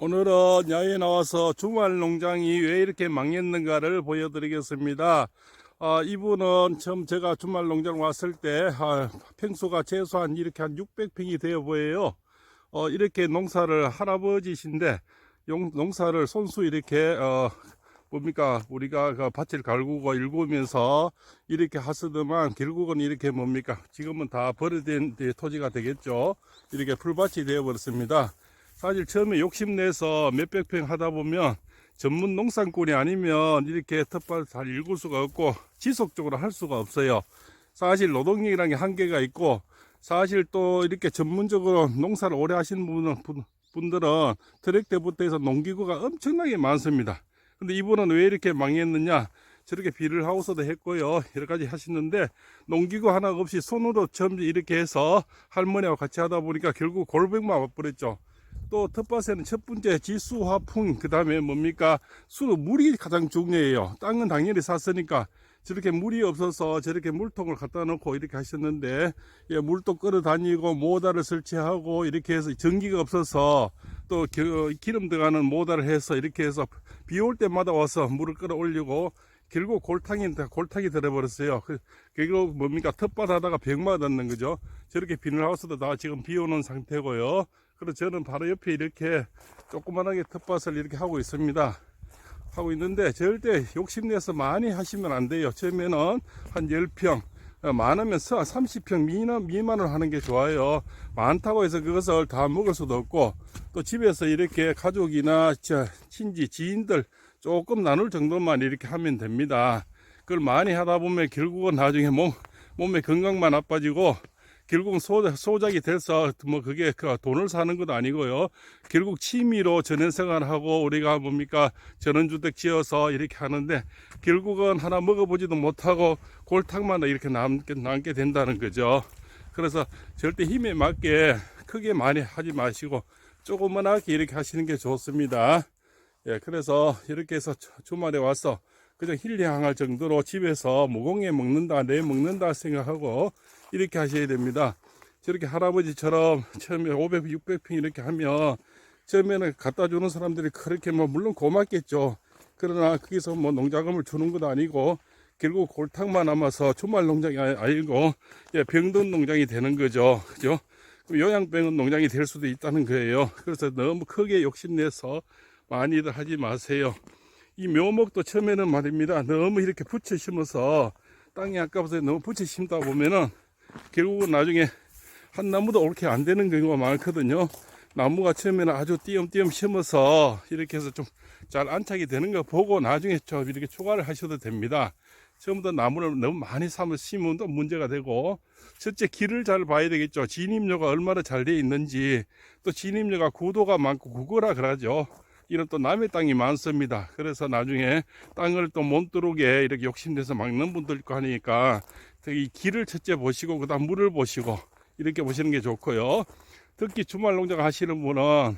오늘은 야외에 나와서 주말 농장이 왜 이렇게 망했는가를 보여드리겠습니다. 이분은 처음 제가 주말 농장 왔을 때 평수가 최소한 이렇게 한 600평이 되어 보여요. 이렇게 농사를 할아버지신데 농사를 손수 이렇게 뭡니까 우리가 그 밭을 갈구고 일구면서 이렇게 하시더만 결국은 이렇게 뭡니까 지금은 다 버려진 토지가 되겠죠. 이렇게 풀밭이 되어 버렸습니다. 사실 처음에 욕심내서 몇백 평 하다 보면 전문 농산꾼이 아니면 이렇게 텃밭을 잘 일굴 수가 없고 지속적으로 할 수가 없어요. 사실 노동력이라는 게 한계가 있고, 사실 또 이렇게 전문적으로 농사를 오래 하시는 분들은 트랙터부터 해서 농기구가 엄청나게 많습니다. 근데 이분은 왜 이렇게 망했느냐, 저렇게 비닐하우스도 했고요, 여러 가지 하시는데 농기구 하나 없이 손으로 처음 이렇게 해서 할머니하고 같이 하다 보니까 결국 골병만 와버렸죠. 또 텃밭에는 첫 번째 지수, 화풍, 그 다음에 뭡니까 물이 가장 중요해요. 땅은 당연히 샀으니까 저렇게 물이 없어서 저렇게 물통을 갖다 놓고 이렇게 하셨는데, 물도 끌어다니고 모다를 설치하고 이렇게 해서 전기가 없어서 또 기름 들어가는 모다를 해서 이렇게 해서 비 올 때마다 와서 물을 끌어올리고 결국 골탕이 들어버렸어요. 결국 뭡니까 텃밭 하다가 병 맞았는 거죠. 저렇게 비닐하우스도 다 지금 비 오는 상태고요. 그래서 저는 바로 옆에 이렇게 조그만하게 텃밭을 이렇게 하고 있습니다. 하고 있는데 절대 욕심내서 많이 하시면 안 돼요. 처음에는 한 10평, 많으면 30평 미만을 하는 게 좋아요. 많다고 해서 그것을 다 먹을 수도 없고, 또 집에서 이렇게 가족이나 친지, 지인들 조금 나눌 정도만 이렇게 하면 됩니다. 그걸 많이 하다 보면 결국은 나중에 몸의 건강만 나빠지고, 결국 소작이 돼서 그게 돈을 사는 것도 아니고요. 결국 취미로 전원생활하고 우리가 뭡니까 전원주택 지어서 이렇게 하는데 결국은 하나 먹어보지도 못하고 골탕만 이렇게 남게 된다는 거죠. 그래서 절대 힘에 맞게 크게 많이 하지 마시고 조그만하게 이렇게 하시는 게 좋습니다. 그래서 이렇게 해서 주말에 와서 그냥 힐링할 정도로 집에서 무공해 먹는다, 내 먹는다 생각하고 이렇게 하셔야 됩니다. 저렇게 할아버지처럼 처음에 500, 600평 이렇게 하면 처음에는 갖다 주는 사람들이 그렇게 물론 고맙겠죠. 그러나 거기서 농자금을 주는 것도 아니고 결국 골탕만 남아서 주말 농장이 아니고 병든 농장이 되는 거죠. 그죠? 요양병원 농장이 될 수도 있다는 거예요. 그래서 너무 크게 욕심내서 많이들 하지 마세요. 이 묘목도 처음에는 말입니다. 너무 이렇게 붙여 심어서 땅이 아까워서 너무 붙여 심다 보면은 결국은 나중에 한 나무도 옳게 안 되는 경우가 많거든요. 나무가 처음에는 아주 띄엄띄엄 심어서 이렇게 해서 좀 잘 안착이 되는 거 보고 나중에 좀 이렇게 추가를 하셔도 됩니다. 처음부터 나무를 너무 많이 심으면 또 문제가 되고, 첫째 길을 잘 봐야 되겠죠. 진입로가 얼마나 잘 되어 있는지, 또 진입로가 구도가 많고 구거라 그러죠. 이런 또 남의 땅이 많습니다. 그래서 나중에 땅을 또 못 들어오게 이렇게 욕심내서 막는 분들 있고 하니까 이 길을 첫째 보시고 그다음 물을 보시고 이렇게 보시는 게 좋고요. 특히 주말 농장 하시는 분은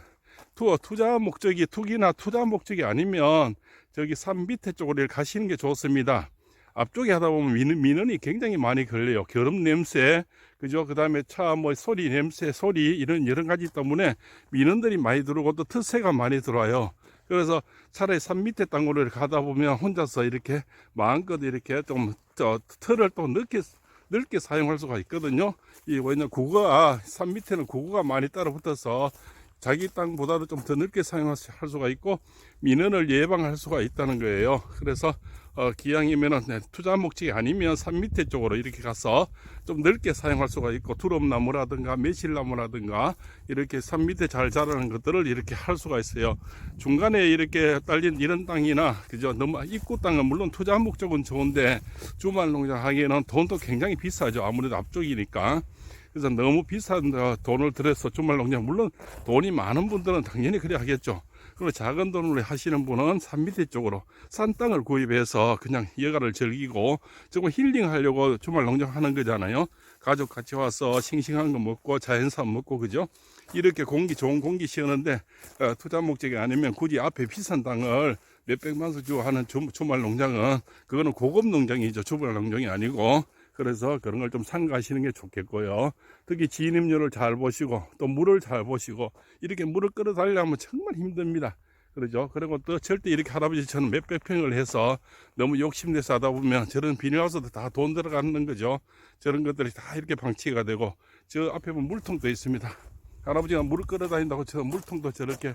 투자 목적이 투기나 투자 목적이 아니면 저기 산 밑에 쪽으로 가시는 게 좋습니다. 앞쪽에 하다 보면 민원이 굉장히 많이 걸려요. 기름 냄새, 그죠? 그 다음에 차 소리 냄새, 소리 이런 여러 가지 때문에 민원들이 많이 들어오고 또 텃세가 많이 들어와요. 그래서 차라리 산 밑에 땅으로 가다 보면 혼자서 이렇게 마음껏 이렇게 좀 털을 또 넓게 사용할 수가 있거든요. 왜냐면 산 밑에는 구거가 많이 따라 붙어서 자기 땅보다도 좀 더 넓게 사용할 수가 있고 민원을 예방할 수가 있다는 거예요. 그래서 기왕이면은 투자 목적이 아니면 산 밑에 쪽으로 이렇게 가서 좀 넓게 사용할 수가 있고, 두릅나무라든가 매실나무라든가 이렇게 산 밑에 잘 자라는 것들을 이렇게 할 수가 있어요. 중간에 이렇게 딸린 이런 땅이나 그죠, 너무 입구 땅은 물론 투자 목적은 좋은데 주말 농장 하기에는 돈도 굉장히 비싸죠. 아무래도 앞쪽이니까. 그래서 너무 비싼 돈을 들여서 주말 농장, 물론 돈이 많은 분들은 당연히 그래 하겠죠. 그리고 작은 돈으로 하시는 분은 산 밑에 쪽으로 산 땅을 구입해서 그냥 여가를 즐기고 조금 힐링하려고 주말 농장 하는 거잖아요. 가족 같이 와서 싱싱한 거 먹고 자연산 먹고, 그죠? 이렇게 좋은 공기 쉬었는데 투자 목적이 아니면 굳이 앞에 비싼 땅을 몇백만 원 주고 하는 주말 농장은 그거는 고급 농장이죠. 주말 농장이 아니고. 그래서 그런 걸 좀 삼가하시는 게 좋겠고요. 특히 진입률을 잘 보시고 또 물을 잘 보시고 이렇게 물을 끌어달라면 정말 힘듭니다. 그러죠. 그리고 또 절대 이렇게 할아버지처럼 몇백 평을 해서 너무 욕심내서 하다 보면 저런 비닐하우스도 다 돈 들어가는 거죠. 저런 것들이 다 이렇게 방치가 되고 저 앞에 보면 물통도 있습니다. 할아버지가 물을 끌어다닌다고 저 물통도 저렇게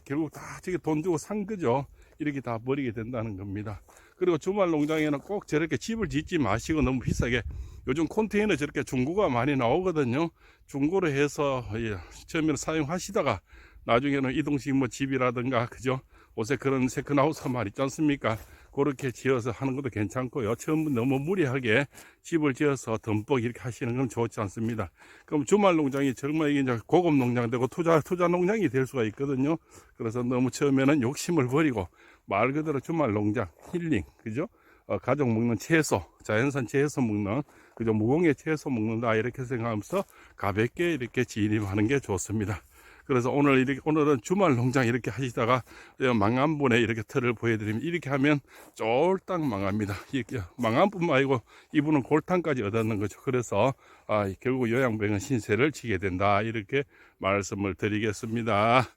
결국 다 저게 돈 주고 산 거죠. 이렇게 다 버리게 된다는 겁니다. 그리고 주말 농장에는 꼭 저렇게 집을 짓지 마시고 너무 비싸게 요즘 컨테이너 저렇게 중고가 많이 나오거든요. 중고로 해서 처음에는 사용하시다가 나중에는 이동식 뭐 집이라든가 그죠? 옷에 그런 세컨하우스가 많이 있지 않습니까? 그렇게 지어서 하는 것도 괜찮고요. 처음부터 너무 무리하게 집을 지어서 덤벅 이렇게 하시는 건 좋지 않습니다. 그럼 주말 농장이 정말 이게 이제 고급 농장 되고 투자 농장이 될 수가 있거든요. 그래서 너무 처음에는 욕심을 버리고 말 그대로 주말 농장 힐링 그죠? 가족 먹는 채소, 자연산 채소 먹는 그죠? 무공해 채소 먹는다 이렇게 생각하면서 가볍게 이렇게 진입하는 게 좋습니다. 그래서 오늘은 주말 농장 이렇게 하시다가 망한 분에 이렇게 틀을 보여드리면 이렇게 하면 쫄딱 망합니다. 이렇게 망한 뿐만 아니고 이분은 골탕까지 얻었는 거죠. 그래서 결국 요양병은 신세를 지게 된다. 이렇게 말씀을 드리겠습니다.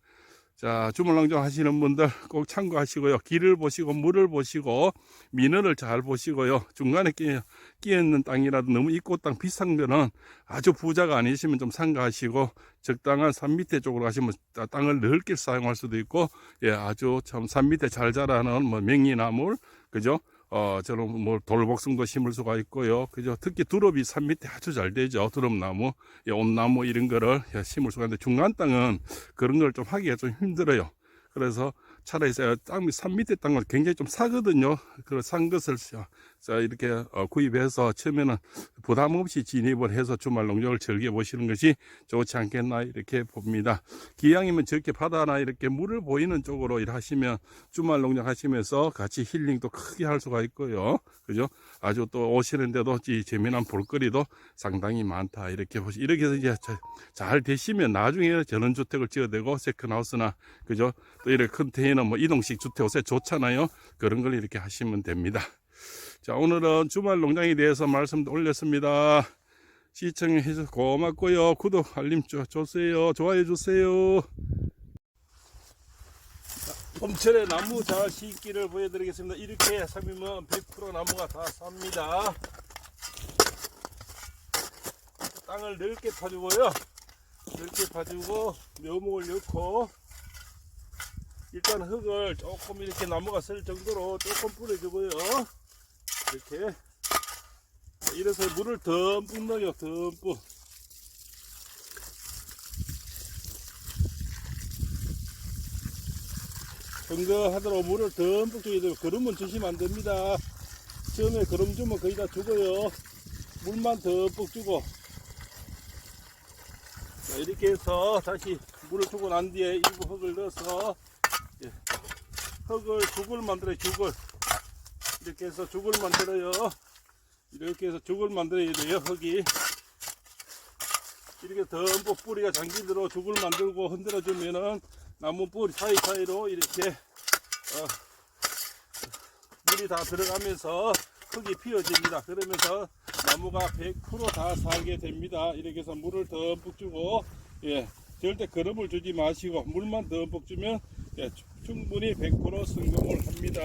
자, 주물농장 하시는 분들 꼭 참고하시고요. 길을 보시고 물을 보시고 민원을 잘 보시고요. 중간에 끼어 있는 땅이라도 너무 있고 땅 비싼 거는 아주 부자가 아니시면 좀 삼가하시고 적당한 산 밑에 쪽으로 가시면 땅을 넓게 사용할 수도 있고 아주 참 산 밑에 잘 자라는 뭐 명이나물 그죠? 저런 뭐 돌복숭도 심을 수가 있고요. 그죠? 특히 두릅이 산 밑에 아주 잘 되죠. 두릅나무, 온나무 이런 거를 심을 수가 있는데 중간 땅은 그런 걸 좀 하기가 좀 힘들어요. 그래서 차라리 산 밑에 땅은 굉장히 좀 사거든요. 그런 산 것을 이렇게 구입해서 처음에는 부담 없이 진입을 해서 주말 농장을 즐겨보시는 것이 좋지 않겠나 이렇게 봅니다. 기왕이면 저렇게 바다나 이렇게 물을 보이는 쪽으로 일하시면 주말 농장 하시면서 같이 힐링도 크게 할 수가 있고요. 그죠? 아주 또 오시는데도 재미난 볼거리도 상당히 많다. 이렇게 해서 이제 잘 되시면 나중에 전원주택을 지어대고 세컨하우스나 그죠? 또 이렇게 컨테이너 뭐 이동식 주택 요새 좋잖아요. 그런 걸 이렇게 하시면 됩니다. 자, 오늘은 주말 농장에 대해서 말씀 올렸습니다. 시청해 주셔서 고맙고요. 구독, 알림 주세요. 좋아해 주세요. 봄철에 나무 잘 심기를 보여드리겠습니다. 이렇게 삼으면 100% 나무가 다 삽니다. 땅을 넓게 파주고요. 넓게 파주고 묘목을 넣고 일단 흙을 조금 이렇게 나무가 쓸 정도로 조금 뿌려주고요. 이렇게 이래서 물을 듬뿍 넣어요. 듬뿍. 건강하도록 물을 듬뿍 줘야 돼요. 거름은 주시면 안 됩니다. 처음에 거름 주면 거의 다 죽어요. 물만 듬뿍 주고. 자, 이렇게 해서 다시 물을 주고 난 뒤에 일부 흙을 넣어서 흙을 죽을 만들어요. 죽을 이렇게 해서 죽을 만들어요. 이렇게 해서 죽을 만들어야 돼요. 흙이 이렇게 듬뿍 뿌리가 잠기도록 죽을 만들고 흔들어 주면은 나무 뿌리 사이사이로 이렇게 물이 다 들어가면서 흙이 피어집니다. 그러면서 나무가 100% 다 살게 됩니다. 이렇게 해서 물을 듬뿍 주고 절대 거름을 주지 마시고 물만 듬뿍 주면 충분히 100% 성공을 합니다.